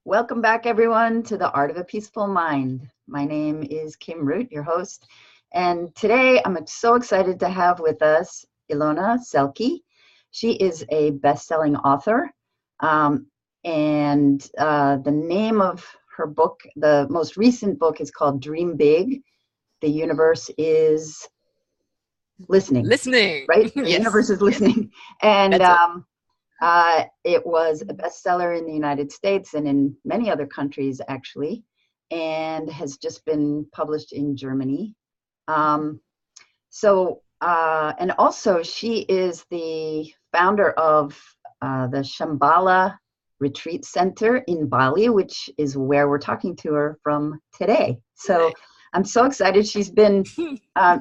Welcome back, everyone, to The Art of a Peaceful Mind. My name is Kim Root, your host, and today I'm so excited to have with us Ilona Selke. She is a best-selling author, and the name of her book, the most recent book, is called Dream Big. The universe is listening, Listening. right? The Yes. universe is listening. And That's it. it was a bestseller in the United States and in many other countries, actually, and has just been published in Germany. And also she is the founder of the Shambhala Retreat Center in Bali, which is where we're talking to her from today. So I'm so excited. She's been,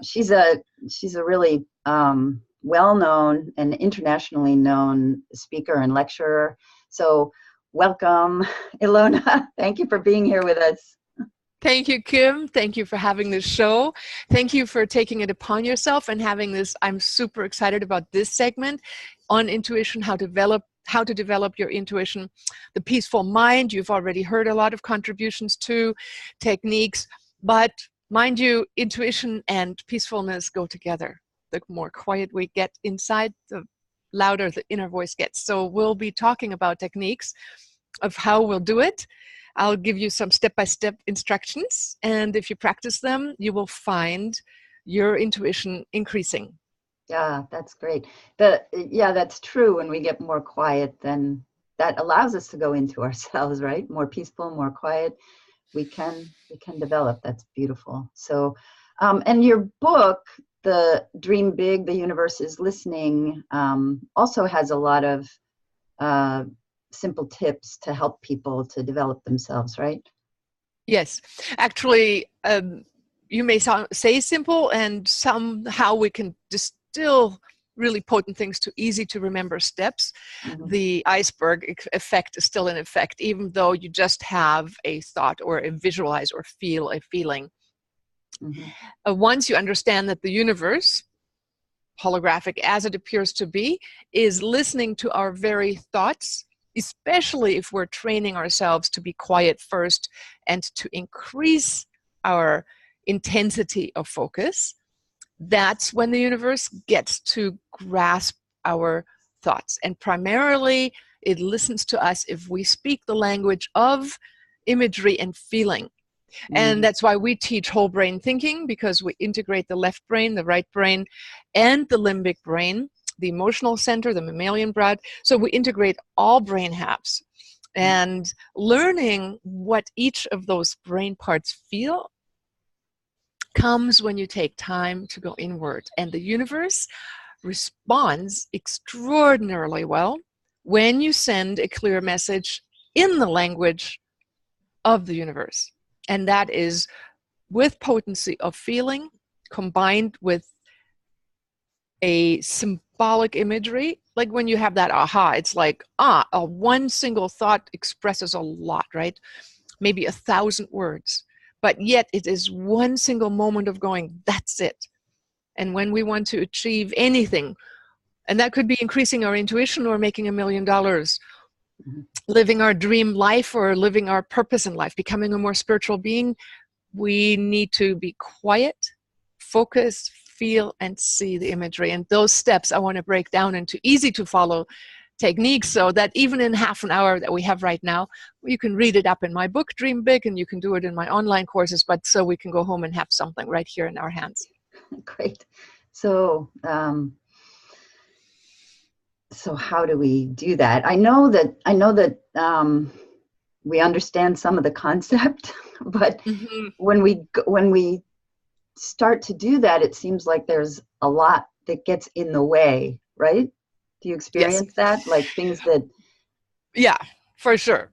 she's a really well-known and internationally known speaker and lecturer. So welcome, Ilona. Thank you for being here with us. Thank you, Kim. Thank you for having this show. Thank you for taking it upon yourself and having this. I'm super excited about this segment on intuition, how to develop your intuition, the peaceful mind. You've already heard a lot of contributions to techniques, but mind you, intuition and peacefulness go together. The more quiet we get inside, the louder the inner voice gets. So we'll be talking about techniques of how we'll do it. I'll give you some step-by-step instructions, and if you practice them, you will find your intuition increasing. Yeah, that's great. That's true. When we get more quiet, then that allows us to go into ourselves, right? More peaceful, more quiet. We can develop. That's beautiful. So, and your book, The Dream Big, The Universe is Listening, also has a lot of simple tips to help people to develop themselves, right? Yes, actually, you may say simple, and somehow we can distill really potent things to easy to remember steps. Mm-hmm. The iceberg effect is still in effect, even though you just have a thought or a visualize or feel a feeling. Mm-hmm. Once you understand that the universe, holographic as it appears to be, is listening to our very thoughts, especially if we're training ourselves to be quiet first and to increase our intensity of focus, that's when the universe gets to grasp our thoughts. And primarily, it listens to us if we speak the language of imagery and feeling. And that's why we teach whole brain thinking, because we integrate the left brain, the right brain, and the limbic brain, the emotional center, the mammalian brain. So we integrate all brain halves. And learning what each of those brain parts feel comes when you take time to go inward. And the universe responds extraordinarily well when you send a clear message in the language of the universe. And that is with potency of feeling combined with a symbolic imagery. Like when you have that aha, it's like, one single thought expresses a lot, right? Maybe 1,000 words. But yet it is one single moment of going, that's it. And when we want to achieve anything, and that could be increasing our intuition or making $1 million, living our dream life or living our purpose in life, becoming a more spiritual being, we need to be quiet, focus, feel, and see the imagery. And those steps I want to break down into easy to follow techniques, so that even in half an hour that we have right now, you can read it up in my book, Dream Big, and you can do it in my online courses, but so we can go home and have something right here in our hands. Great. So, so how do we do that? I know that we understand some of the concept, but when we start to do that, it seems like there's a lot that gets in the way, right? Do you experience that? Like things that... Yeah, for sure.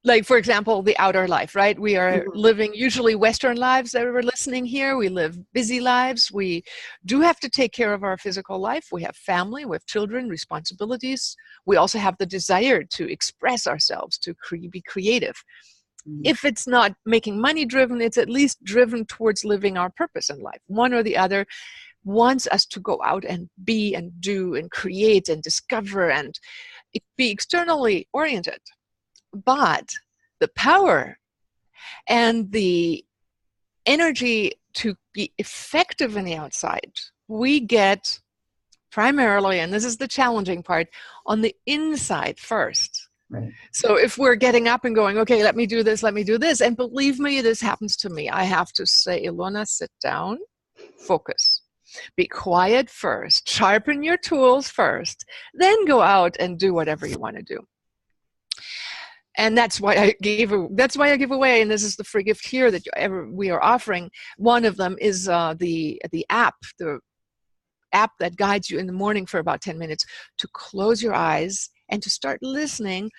Like, for example, the outer life, right? We are living usually Western lives that we're listening here. We live busy lives. We do have to take care of our physical life. We have family, we have children, responsibilities. We also have the desire to express ourselves, to be creative. If it's not making money driven, it's at least driven towards living our purpose in life. One or the other wants us to go out and be and do and create and discover and be externally oriented. But the power and the energy to be effective in the outside, we get primarily, and this is the challenging part, on the inside first. Right. So if we're getting up and going, okay, let me do this, and believe me, this happens to me. I have to say, Ilona, sit down, focus. Be quiet first, sharpen your tools first, then go out and do whatever you want to do. And that's why I give away, and this is the free gift here that we are offering. One of them is the app that guides you in the morning for about 10 minutes to close your eyes and to start listening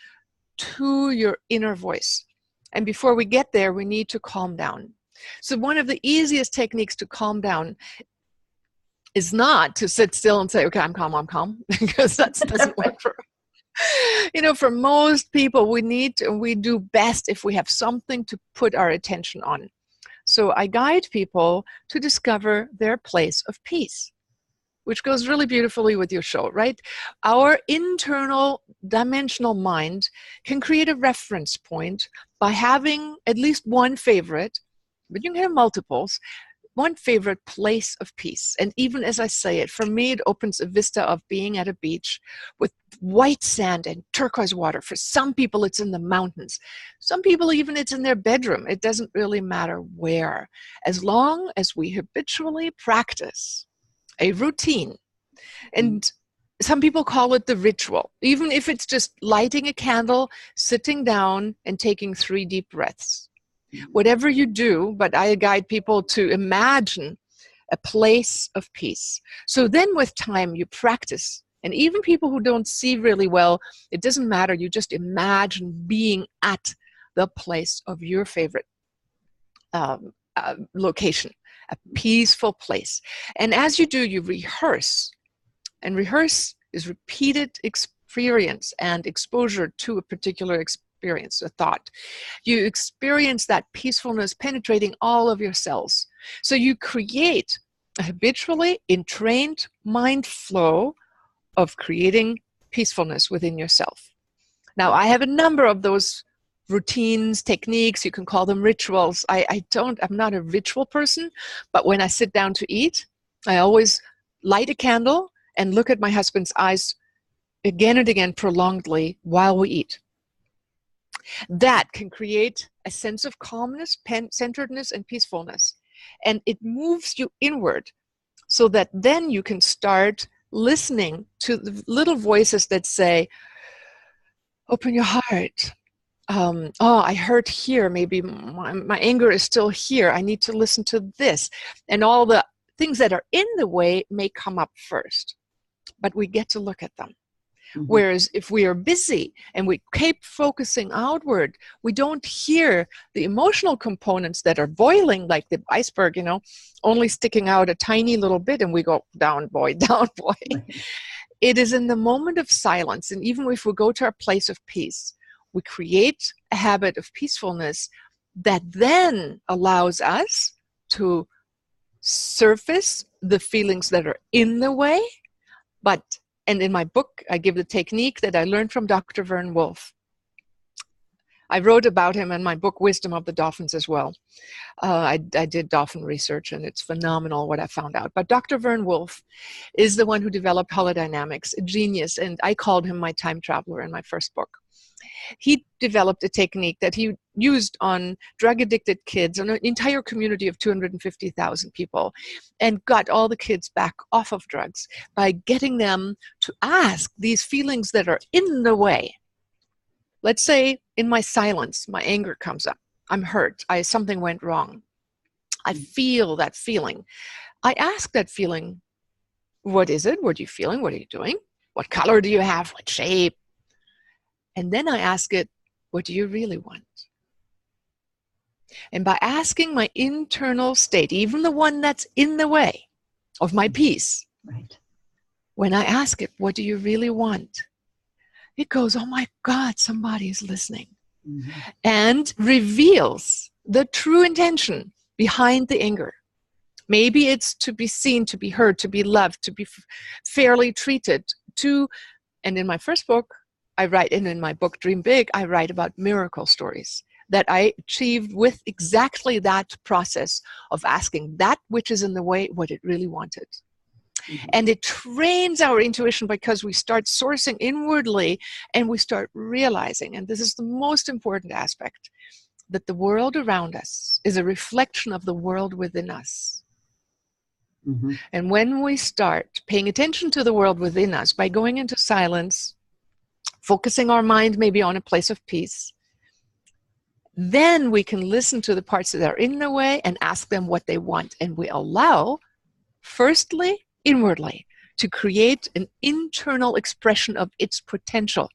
to your inner voice. And before we get there, we need to calm down. So one of the easiest techniques to calm down is not to sit still and say, okay, I'm calm, because that doesn't work for most people. We do best if we have something to put our attention on. So I guide people to discover their place of peace, which goes really beautifully with your show, right? Our internal dimensional mind can create a reference point by having at least one favorite, but you can have multiples, one favorite place of peace. And even as I say it, for me, it opens a vista of being at a beach with white sand and turquoise water. For some people, it's in the mountains. Some people, even it's in their bedroom. It doesn't really matter where, as long as we habitually practice a routine. And some people call it the ritual, even if it's just lighting a candle, sitting down, and taking 3 deep breaths. Whatever you do, but I guide people to imagine a place of peace. So then with time, you practice. And even people who don't see really well, it doesn't matter. You just imagine being at the place of your favorite location, a peaceful place. And as you do, you rehearse. And rehearse is repeated experience and exposure to a particular experience, a thought. You experience that peacefulness penetrating all of your cells. So you create a habitually entrained mind flow of creating peacefulness within yourself. Now, I have a number of those routines, techniques, you can call them rituals. I'm not a ritual person, but when I sit down to eat, I always light a candle and look at my husband's eyes again and again prolongedly while we eat. That can create a sense of calmness, centeredness, and peacefulness. And it moves you inward so that then you can start listening to the little voices that say, open your heart. I hurt here. Maybe my anger is still here. I need to listen to this. And all the things that are in the way may come up first, but we get to look at them. Mm-hmm. Whereas if we are busy and we keep focusing outward, we don't hear the emotional components that are boiling like the iceberg, only sticking out a tiny little bit, and we go down, boy, down, boy. Right. It is in the moment of silence, and even if we go to our place of peace, we create a habit of peacefulness that then allows us to surface the feelings that are in the way. And in my book, I give the technique that I learned from Dr. Vern Wolf. I wrote about him in my book, Wisdom of the Dolphins, as well. I did dolphin research, and it's phenomenal what I found out. But Dr. Vern Wolf is the one who developed holodynamics, a genius, and I called him my time traveler in my first book. He developed a technique that he used on drug-addicted kids, on an entire community of 250,000 people, and got all the kids back off of drugs by getting them to ask these feelings that are in the way. Let's say in my silence, my anger comes up. I'm hurt. Something went wrong. I feel that feeling. I ask that feeling, what is it? What are you feeling? What are you doing? What color do you have? What shape? And then I ask it, what do you really want? And by asking my internal state, even the one that's in the way of my peace, right. When I ask it, what do you really want? It goes, oh my God, somebody is listening. Mm-hmm. And reveals the true intention behind the anger. Maybe it's to be seen, to be heard, to be loved, to be fairly treated, and in my first book, to be I write, and in my book, Dream Big, I write about miracle stories that I achieved with exactly that process of asking that which is in the way what it really wanted. Mm-hmm. And it trains our intuition because we start sourcing inwardly and we start realizing, and this is the most important aspect, that the world around us is a reflection of the world within us. Mm-hmm. And when we start paying attention to the world within us by going into silence, focusing our mind maybe on a place of peace, then we can listen to the parts that are in the way and ask them what they want. And we allow, firstly, inwardly, to create an internal expression of its potential,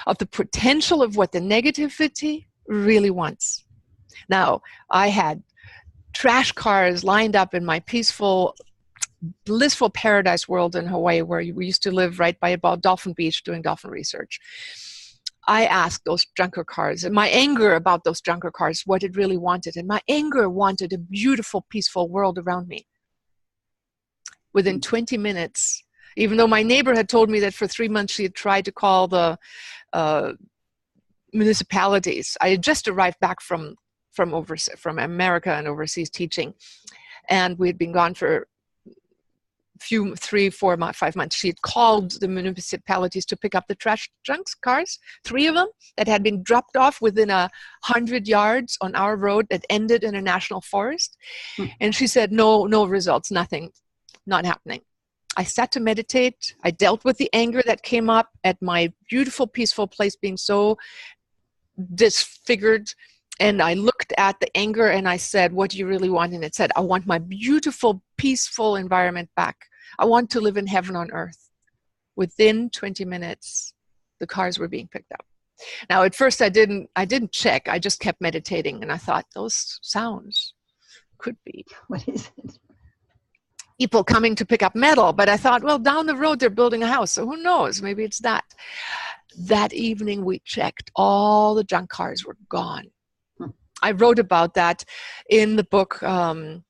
of the potential of what the negativity really wants. Now, I had trash cars lined up in my peaceful, blissful paradise world in Hawaii, where we used to live right by about Dolphin Beach doing dolphin research. I asked those junker cars, and my anger about those junker cars, what it really wanted. And my anger wanted a beautiful, peaceful world around me. Within 20 minutes, even though my neighbor had told me that for 3 months she had tried to call the municipalities. I had just arrived back from America and overseas teaching, and we had been gone for few 3, 4, 5 months. She had called the municipalities to pick up the trash junk cars, 3 of them that had been dropped off within 100 yards on our road that ended in a national forest. And she said, no results, nothing, not happening. I sat to meditate. I dealt with the anger that came up at my beautiful, peaceful place being so disfigured. And I looked at the anger and I said, what do you really want? And it said, I want my beautiful, peaceful environment back. I want to live in heaven on earth. Within 20 minutes, the cars were being picked up. Now, at first I didn't check. I just kept meditating and I thought those sounds could be. What is it? People coming to pick up metal. But I thought, well, down the road, they're building a house. So who knows? Maybe it's that. That evening we checked. All the junk cars were gone. I wrote about that in the book. I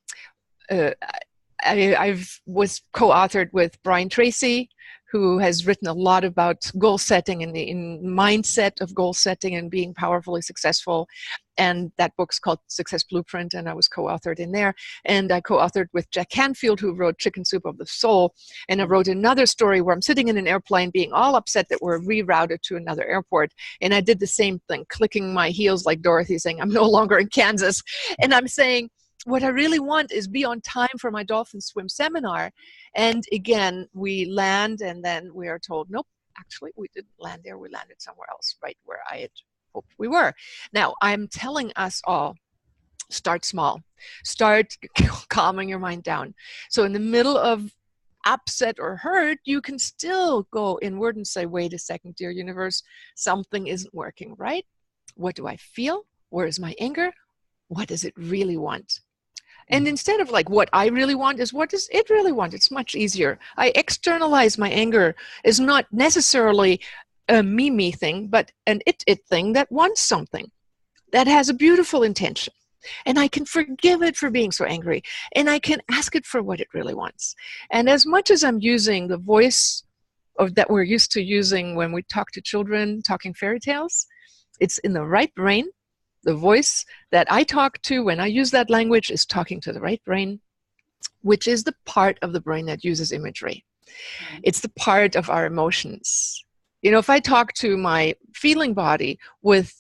was co-authored with Brian Tracy, who has written a lot about goal setting and the mindset of goal setting and being powerfully successful. And that book's called Success Blueprint, and I was co-authored in there. And I co-authored with Jack Canfield, who wrote Chicken Soup of the Soul. And I wrote another story where I'm sitting in an airplane being all upset that we're rerouted to another airport. And I did the same thing, clicking my heels like Dorothy, saying, I'm no longer in Kansas. And I'm saying, what I really want is be on time for my dolphin swim seminar. And again, we land and then we are told, nope, actually we didn't land there. We landed somewhere else, right where I had hoped we were. Now, I'm telling us all, start small. Start calming your mind down. So in the middle of upset or hurt, you can still go inward and say, wait a second, dear universe, something isn't working, right? What do I feel? Where is my anger? What does it really want? And instead of like what I really want is what does it really want? It's much easier. I externalize my anger is not necessarily a me thing, but an it thing that wants something, that has a beautiful intention. And I can forgive it for being so angry. And I can ask it for what it really wants. And as much as I'm using the voice that we're used to using when we talk to children, talking fairy tales, it's in the right brain. The voice that I talk to when I use that language is talking to the right brain, which is the part of the brain that uses imagery. It's the part of our emotions. You know, if I talk to my feeling body with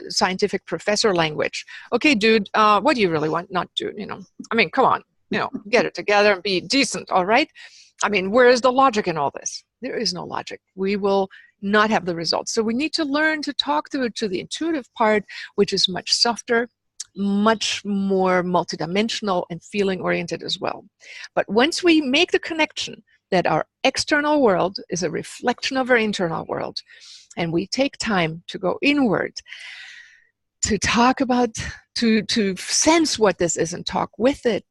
scientific professor language, okay, dude, what do you really want? Not dude, you know. I mean, come on, you know, get it together and be decent, all right? I mean, where is the logic in all this? There is no logic. We will not have the results. So we need to learn to talk to the intuitive part, which is much softer, much more multidimensional and feeling oriented as well. But once we make the connection that our external world is a reflection of our internal world, and we take time to go inward, to talk about, to sense what this is and talk with it,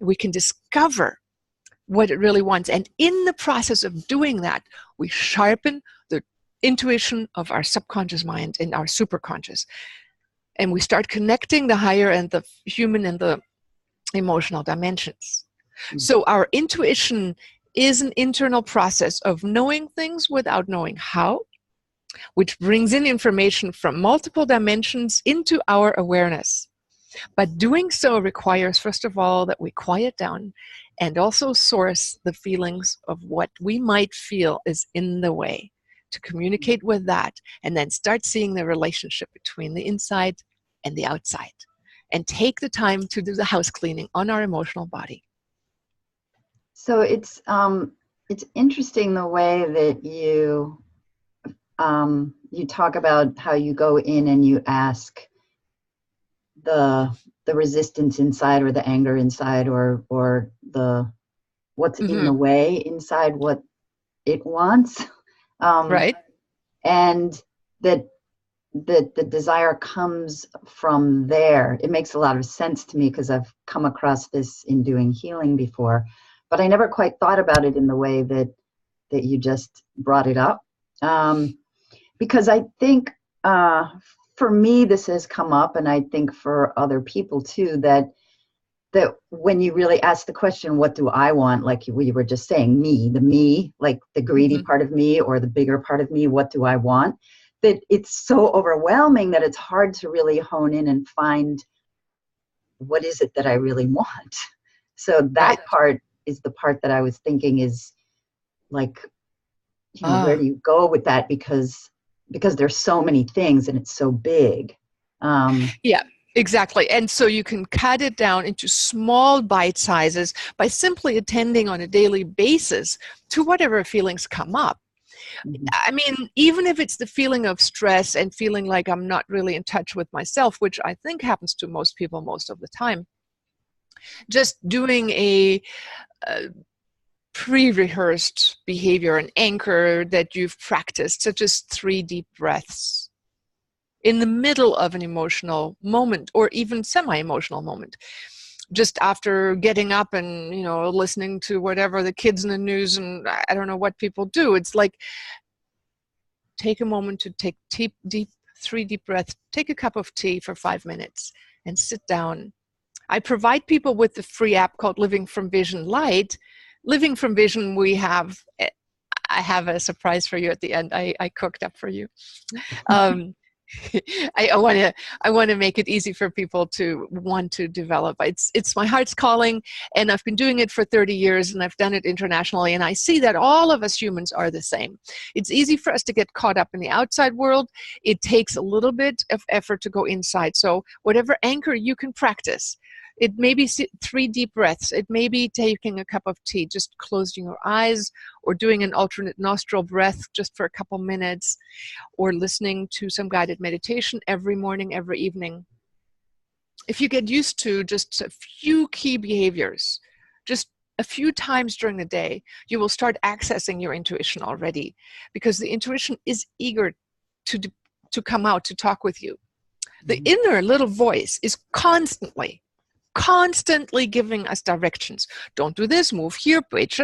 we can discover what it really wants. And in the process of doing that, we sharpen the intuition of our subconscious mind and our superconscious. And we start connecting the higher and the human and the emotional dimensions. Mm-hmm. So our intuition is an internal process of knowing things without knowing how, which brings in information from multiple dimensions into our awareness. But doing so requires, first of all, that we quiet down and also source the feelings of what we might feel is in the way, to communicate with that, and then start seeing the relationship between the inside and the outside, and take the time to do the house cleaning on our emotional body. So it's interesting the way that you talk about how you go in and you ask the resistance inside, or the anger inside, or the what's in the way inside, what it wants, Right. and that the desire comes from there. It makes a lot of sense to me, because I've come across this in doing healing before, but I never quite thought about it in the way that you just brought it up. Because I think for me, this has come up, and I think for other people too, that when you really ask the question, what do I want? Like we were just saying, me, like the greedy part of me, or the bigger part of me, what do I want? That it's so overwhelming that it's hard to really hone in and find, what is it that I really want? So that part is the part that I was thinking is like, where do you go with that? Because there's so many things and it's so big. Yeah, exactly. And so you can cut it down into small bite sizes by simply attending on a daily basis to whatever feelings come up. I mean, even if it's the feeling of stress and feeling like I'm not really in touch with myself, which I think happens to most people most of the time, just doing a pre-rehearsed behavior, an anchor that you've practiced, such as 3 deep breaths in the middle of an emotional moment, or even semi-emotional moment, just after getting up and listening to whatever the kids in the news, and I don't know what people do. It's like, take a moment to take 3 deep breaths, take a cup of tea for 5 minutes and sit down. I provide people with the free app called Living from Vision Light. Living from Vision, I have a surprise for you at the end. I cooked up for you. I want to make it easy for people to want to develop. It's my heart's calling, and I've been doing it for 30 years, and I've done it internationally, and I see that all of us humans are the same. It's easy for us to get caught up in the outside world. It takes a little bit of effort to go inside. So whatever anchor you can practice, it may be 3 deep breaths. It may be taking a cup of tea, just closing your eyes, or doing an alternate nostril breath just for a couple minutes, or listening to some guided meditation every morning, every evening. If you get used to just a few key behaviors, just a few times during the day, you will start accessing your intuition already, because the intuition is eager to come out, to talk with you. The inner little voice is constantly giving us directions. Don't do this, move here, wait.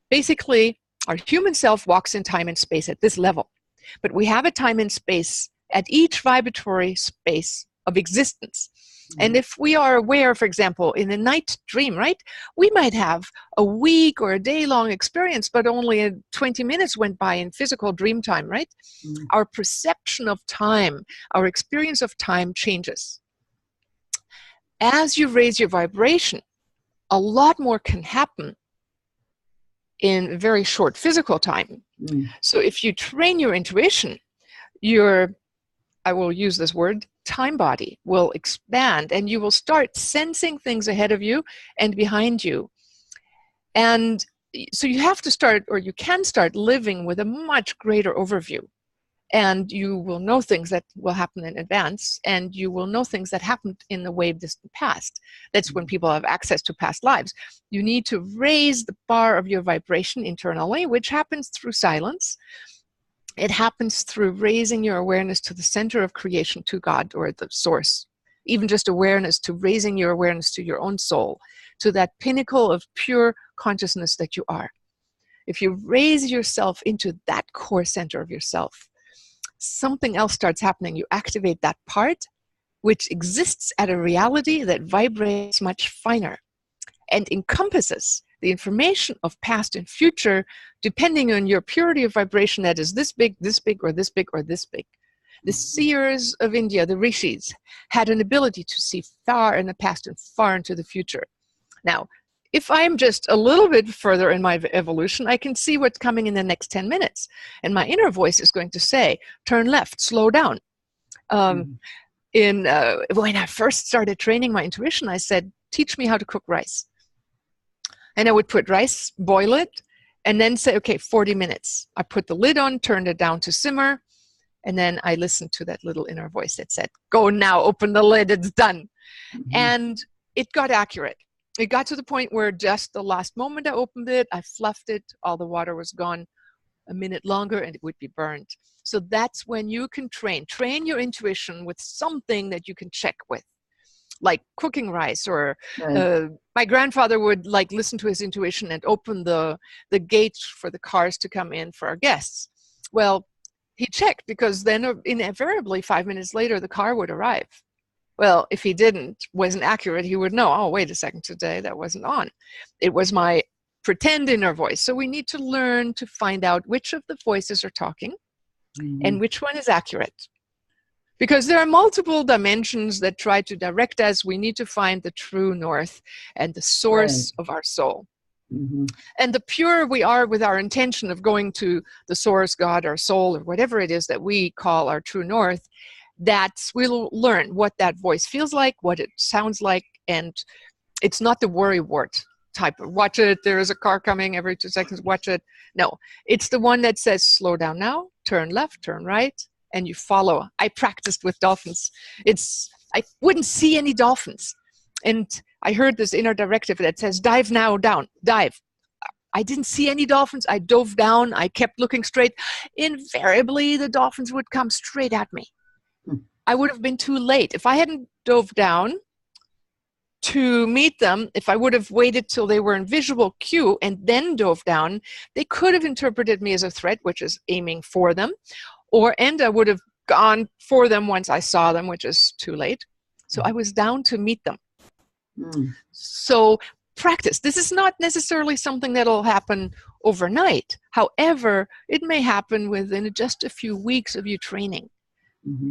Basically, our human self walks in time and space at this level. But we have a time and space at each vibratory space of existence. And if we are aware, for example, in a night dream, right, we might have a week or a day-long experience, but only 20 minutes went by in physical dream time, right? Our perception of time, our experience of time changes. As you raise your vibration, a lot more can happen in very short physical time. So if you train your intuition, I will use this word, time body will expand, and you will start sensing things ahead of you and behind you. And so you have to start, or you can start living with a much greater overview. And you will know things that will happen in advance, and you will know things that happened in the way distant past. That's when people have access to past lives. You need to raise the bar of your vibration internally, which happens through silence. It happens through raising your awareness to the center of creation, to God or the source. Even just awareness, to raising your awareness to your own soul, to that pinnacle of pure consciousness that you are. If you raise yourself into that core center of yourself, something else starts happening. You activate that part which exists at a reality that vibrates much finer and encompasses the information of past and future, depending on your purity of vibration, that is this big, or this big, or this big. The seers of India, the rishis, had an ability to see far in the past and far into the future. Now, if I'm just a little bit further in my evolution, I can see what's coming in the next 10 minutes. And my inner voice is going to say, turn left, slow down. When I first started training my intuition, I said, teach me how to cook rice. And I would put rice, boil it, and then say, okay, 40 minutes. I put the lid on, turned it down to simmer, and then I listened to that little inner voice that said, go now, open the lid, it's done. And it got accurate. It got to the point where just the last moment I opened it, I fluffed it, all the water was gone. A minute longer and it would be burned. So that's when you can train your intuition with something that you can check with, like cooking rice, or my grandfather would like listen to his intuition and open the gate for the cars to come in for our guests. Well, he checked, because then invariably 5 minutes later the car would arrive. Well, if he wasn't accurate, he would know, oh, wait a second, today that wasn't on. It was my pretend inner voice. So we need to learn to find out which of the voices are talking and which one is accurate. Because there are multiple dimensions that try to direct us. We need to find the true north and the source of our soul. And the purer we are with our intention of going to the source, God, our soul, or whatever it is that we call our true north, we'll learn what that voice feels like, what it sounds like, and it's not the worry wart type of watch it, there is a car coming every 2 seconds, watch it. No, it's the one that says slow down now, turn left, turn right, and you follow. I practiced with dolphins. I wouldn't see any dolphins, and I heard this inner directive that says dive now, down, dive. I didn't see any dolphins. I dove down. I kept looking straight. Invariably the dolphins would come straight at me. I would have been too late if I hadn't dove down to meet them. If I would have waited till they were in visual cue and then dove down, they could have interpreted me as a threat, which is aiming for them, and I would have gone for them once I saw them, which is too late. So I was down to meet them. So practice. This is not necessarily something that'll happen overnight. However, it may happen within just a few weeks of you training.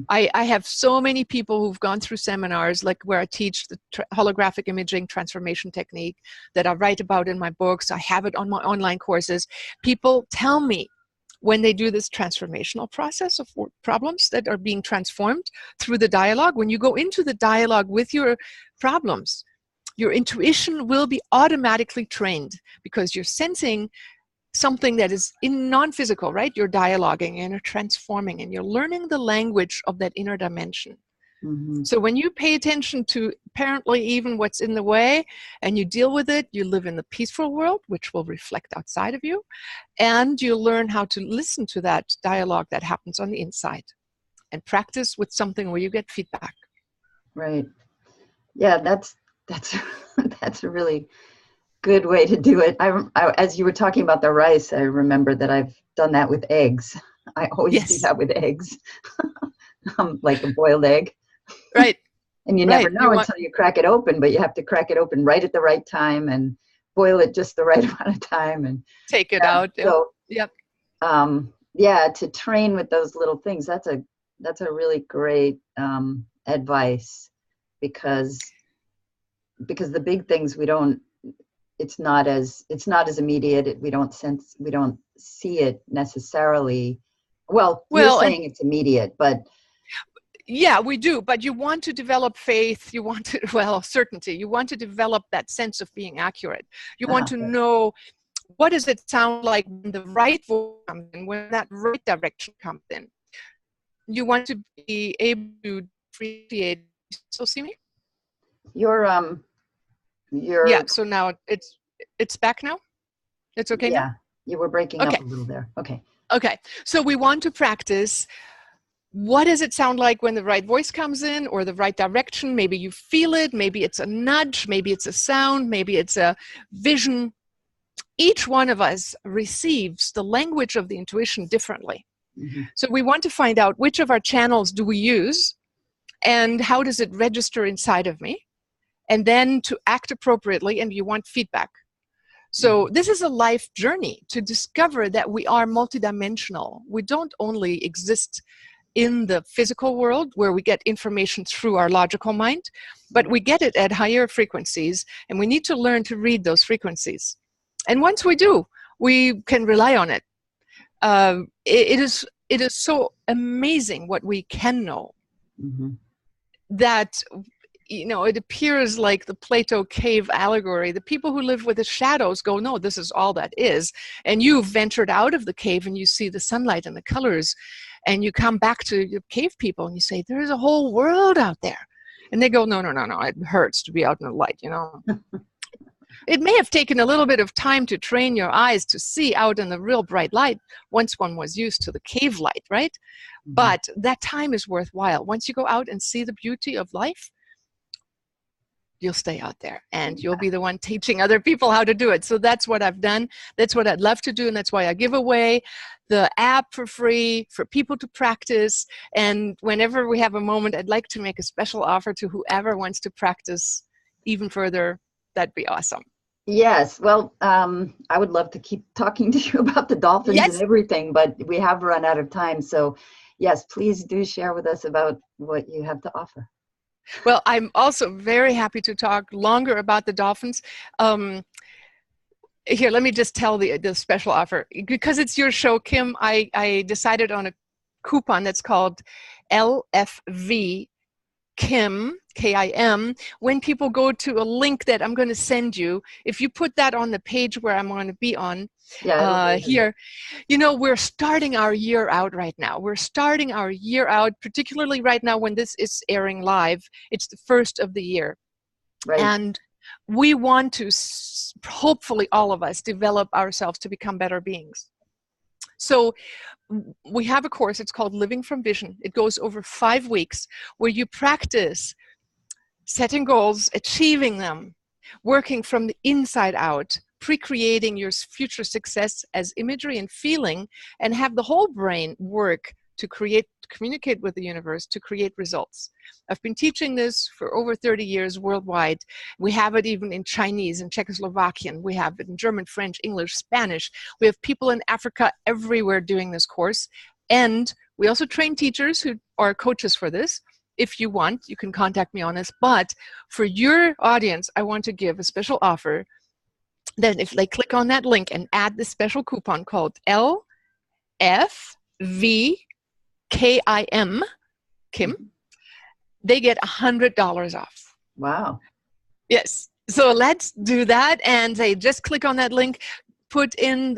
I have so many people who've gone through seminars, like where I teach the holographic imaging transformation technique that I write about in my books. I have it on my online courses. People tell me when they do this transformational process of problems that are being transformed through the dialogue, when you go into the dialogue with your problems, your intuition will be automatically trained, because you're sensing something that is in non-physical, right? You're dialoguing and you're transforming and you're learning the language of that inner dimension. So when you pay attention to apparently even what's in the way and you deal with it, you live in the peaceful world, which will reflect outside of you, and you learn how to listen to that dialogue that happens on the inside, and practice with something where you get feedback. Right. Yeah, that's that's a really good way to do it. I, as you were talking about the rice, I remember that I've done that with eggs. I always do that with eggs, like a boiled egg. Right. And you never know until you crack it open, but you have to crack it open right at the right time and boil it just the right amount of time and take it out. So, to train with those little things, that's a really great advice, because the big things it's not as immediate. We don't see it necessarily. Well, you're saying it's immediate, but yeah, we do. But you want to develop faith. You want to, certainty. You want to develop that sense of being accurate. You want to know, what does it sound like when the right voice comes in, when that right direction comes in. You want to be able to appreciate. So see me? You're yeah. So now it's back now. It's okay now? You were breaking up a little there. Okay. So we want to practice. What does it sound like when the right voice comes in, or the right direction? Maybe you feel it. Maybe it's a nudge. Maybe it's a sound. Maybe it's a vision. Each one of us receives the language of the intuition differently. So we want to find out which of our channels do we use, and how does it register inside of me, and then to act appropriately. And you want feedback. So this is a life journey to discover that we are multidimensional. We don't only exist in the physical world where we get information through our logical mind, but we get it at higher frequencies, and we need to learn to read those frequencies. And once we do, we can rely on it. It is so amazing what we can know, that, you know, it appears like the Plato cave allegory. The people who live with the shadows go, no, this is all that is. And you've ventured out of the cave and you see the sunlight and the colors, and you come back to your cave people and you say, there is a whole world out there. And they go, no, it hurts to be out in the light, you know. It may have taken a little bit of time to train your eyes to see out in the real bright light once one was used to the cave light, right? But that time is worthwhile. Once you go out and see the beauty of life, you'll stay out there and you'll be the one teaching other people how to do it. So that's what I've done. That's what I'd love to do. And that's why I give away the app for free for people to practice. And whenever we have a moment, I'd like to make a special offer to whoever wants to practice even further. That'd be awesome. Yes. Well, I would love to keep talking to you about the dolphins and everything, but we have run out of time. So yes, please do share with us about what you have to offer. Well, I'm also very happy to talk longer about the dolphins. Here, let me just tell the special offer. Because it's your show, Kim, I decided on a coupon that's called LFV Kim, K-I-M. When people go to a link that I'm going to send you, if you put that on the page where I'm going to be on, here, you know, we're starting our year out right now. We're starting our year out, particularly right now when this is airing live. It's the first of the year. Right. And we want to, hopefully all of us, develop ourselves to become better beings. So we have a course, it's called Living from Vision. It goes over 5 weeks where you practice setting goals, achieving them, working from the inside out, pre-creating your future success as imagery and feeling, and have the whole brain work to communicate with the universe, to create results. I've been teaching this for over 30 years worldwide. We have it even in Chinese and Czechoslovakian. We have it in German, French, English, Spanish. We have people in Africa everywhere doing this course. And we also train teachers who are coaches for this. If you want, you can contact me on this. But for your audience, I want to give a special offer. Then if they click on that link and add this special coupon called LFV K-I-M, Kim, they get $100 off. Wow. Yes. So let's do that. And they just click on that link, put in,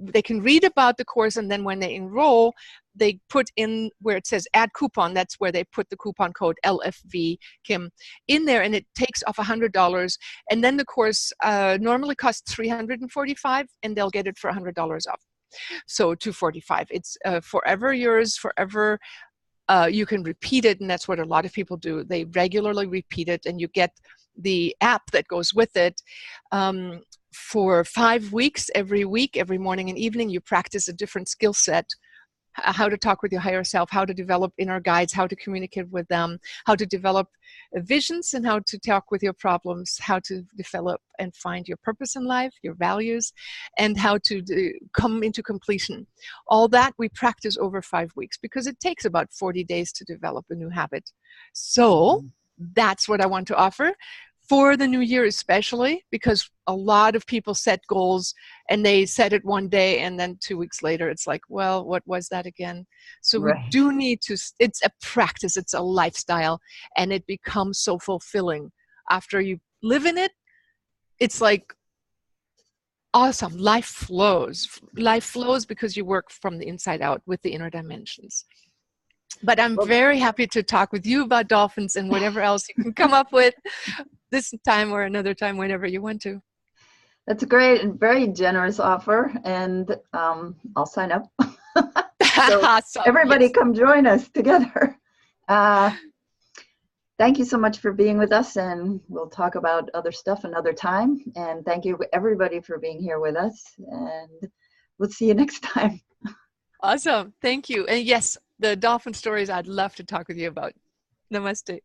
they can read about the course, and then when they enroll, they put in where it says add coupon. That's where they put the coupon code LFV Kim in there, and it takes off $100. And then the course normally costs $345, and they'll get it for $100 off. So $245. It's forever yours, forever. You can repeat it, and that's what a lot of people do. They regularly repeat it, and you get the app that goes with it. For 5 weeks, every week, every morning and evening, you practice a different skill set. How to talk with your higher self, how to develop inner guides, how to communicate with them, how to develop visions, and how to talk with your problems, how to develop and find your purpose in life, your values, and how to come into completion. All that we practice over 5 weeks because it takes about 40 days to develop a new habit. So that's what I want to offer. For the new year especially, because a lot of people set goals and they set it one day and then 2 weeks later it's like, well, what was that again? So we do need to, it's a practice, it's a lifestyle, and it becomes so fulfilling. After you live in it, it's like awesome. Life flows. Life flows because you work from the inside out with the inner dimensions. But I'm very happy to talk with you about dolphins and whatever else you can come up with this time or another time, whenever you want to. That's a great and very generous offer, and I'll sign up. So awesome. Everybody come join us together. Thank you so much for being with us, and we'll talk about other stuff another time. And thank you everybody for being here with us, and we'll see you next time. Awesome. Thank you. And yes, the dolphin stories I'd love to talk with you about. Namaste.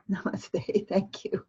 Namaste. Thank you.